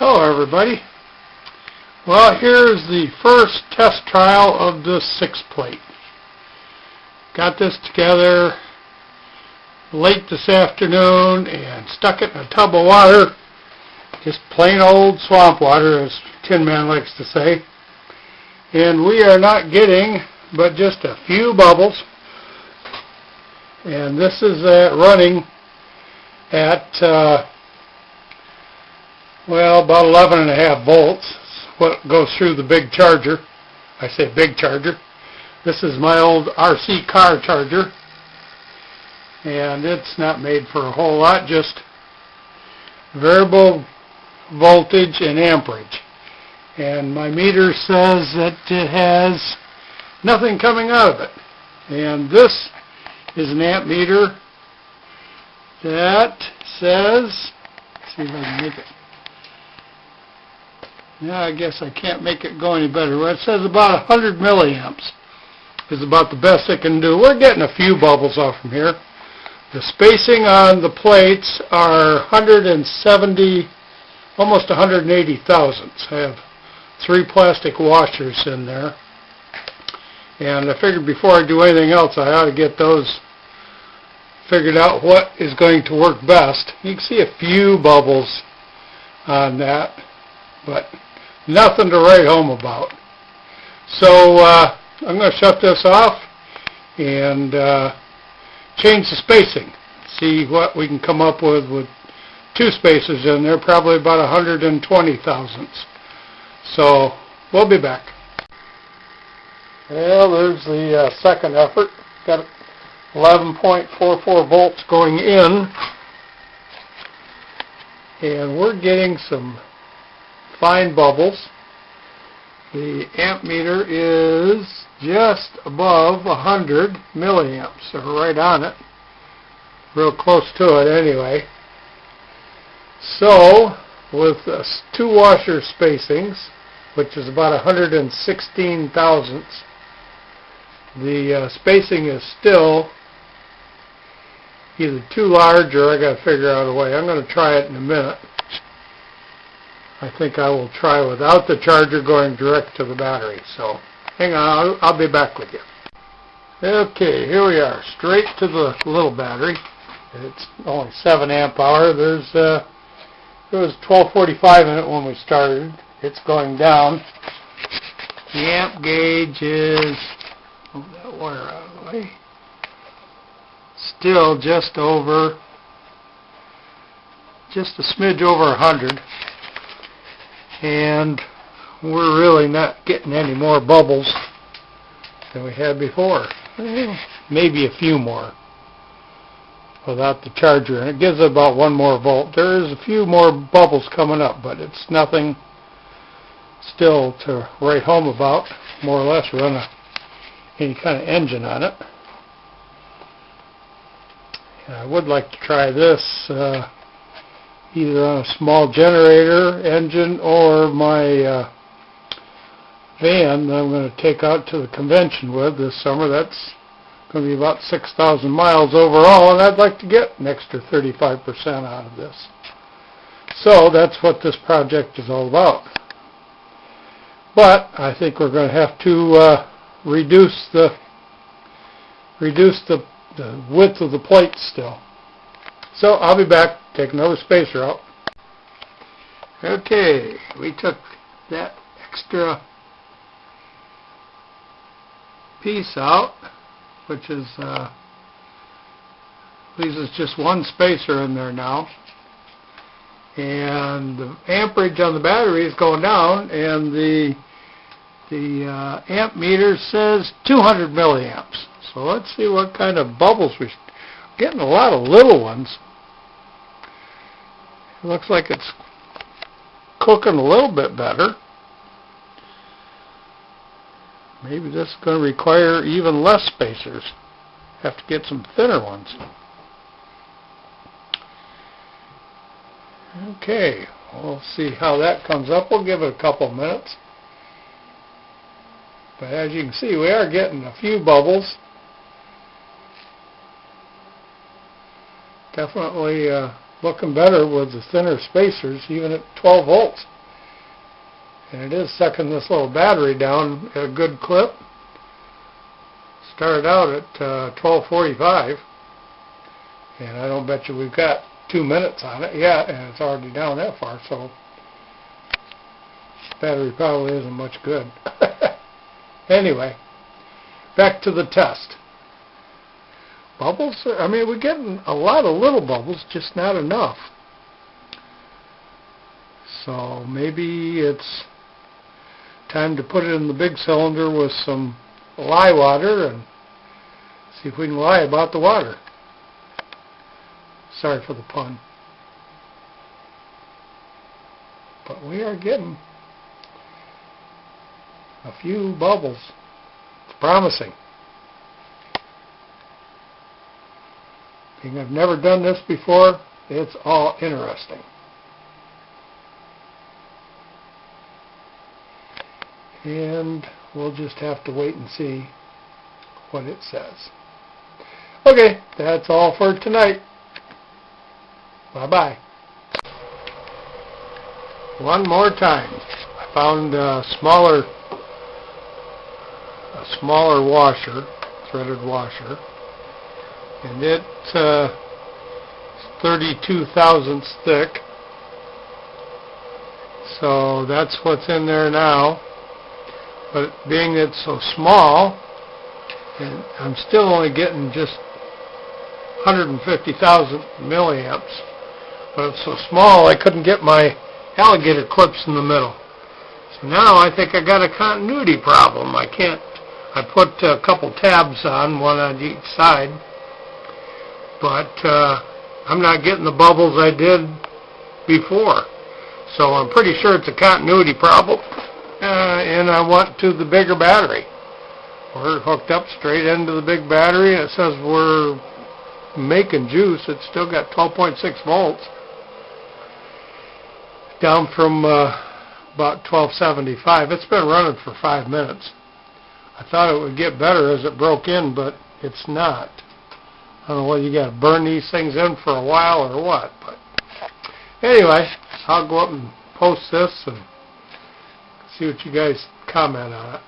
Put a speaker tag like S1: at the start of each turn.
S1: Hello everybody. Well, here's the first test trial of this 6-plate. Got this together late this afternoon and stuck it in a tub of water. Just plain old swamp water, as Tin Man likes to say. And we are not getting but just a few bubbles. And this is running at well, about 11.5 volts. What goes through the big charger. I say big charger. This is my old RC car charger, and it's not made for a whole lot, just variable voltage and amperage. And my meter says that it has nothing coming out of it. And this is an amp meter that says, let's see if I can make it. Yeah, I guess I can't make it go any better. Well, it says about 100 milliamps is about the best it can do. We're getting a few bubbles off from here. The spacing on the plates are 170, almost 180 thousandths. I have 3 plastic washers in there. And I figured before I do anything else, I ought to get those figured out what is going to work best. You can see a few bubbles on that, but nothing to write home about. So I'm going to shut this off and change the spacing. See what we can come up with 2 spacers in there, probably about 120 thousandths. So we'll be back. Well, there's the second effort. Got 11.44 volts going in, and we're getting some fine bubbles. The amp meter is just above 100 milliamps, so right on it, real close to it anyway. So with 2 washer spacings, which is about 116 thousandths, the spacing is still either too large or I got to figure out a way. I'm going to try it in a minute. I think I will try without the charger going direct to the battery. So hang on, I'll be back with you. Okay, here we are, straight to the little battery. It's only 7 amp hour. There was 1245 in it when we started. It's going down. The amp gauge is, move that wire out of the way, still just over, just a smidge over 100. And we're really not getting any more bubbles than we had before. Maybe a few more without the charger. And it gives it about 1 more volt. There is a few more bubbles coming up, but it's nothing still to write home about. More or less run any kind of engine on it. And I would like to try this either on a small generator engine or my van that I'm going to take out to the convention with this summer. That's going to be about 6,000 miles overall, and I'd like to get an extra 35% out of this. So that's what this project is all about. But I think we're going to have to reduce the width of the plate still. So I'll be back, take another spacer out. Okay, we took that extra piece out, which is leaves us just 1 spacer in there now. And the amperage on the battery is going down, and the amp meter says 200 milliamps. So let's see what kind of bubbles we're getting. A lot of little ones. It looks like it's cooking a little bit better. Maybe this is going to require even less spacers. Have to get some thinner ones. Okay, we'll see how that comes up. We'll give it a couple minutes. But as you can see, we are getting a few bubbles. Definitely looking better with the thinner spacers, even at 12 volts. And it is sucking this little battery down at a good clip. Started out at 12:45, and I don't bet you we've got 2 minutes on it yet, and it's already down that far, so battery probably isn't much good. Anyway, back to the test. Bubbles, I mean, we're getting a lot of little bubbles, just not enough. So maybe it's time to put it in the big cylinder with some lye water and see if we can lie about the water. Sorry for the pun. But we are getting a few bubbles. It's promising. Being I've never done this before, it's all interesting. And we'll just have to wait and see what it says. Okay, that's all for tonight. Bye-bye. One more time. I found a smaller washer, threaded washer, and it's 32 thousandths thick. So that's what's in there now. But being it's so small, and I'm still only getting just 150,000 milliamps, but it's so small I couldn't get my alligator clips in the middle. So now I think I got a continuity problem. I put a couple tabs on, one on each side, but I'm not getting the bubbles I did before. So I'm pretty sure it's a continuity problem. And I went to the bigger battery. We're hooked up straight into the big battery, and it says we're making juice. It's still got 12.6 volts, down from about 1275. It's been running for 5 minutes. I thought it would get better as it broke in, but it's not. I don't know whether you got to burn these things in for a while or what. But anyway, I'll go up and post this and see what you guys comment on it.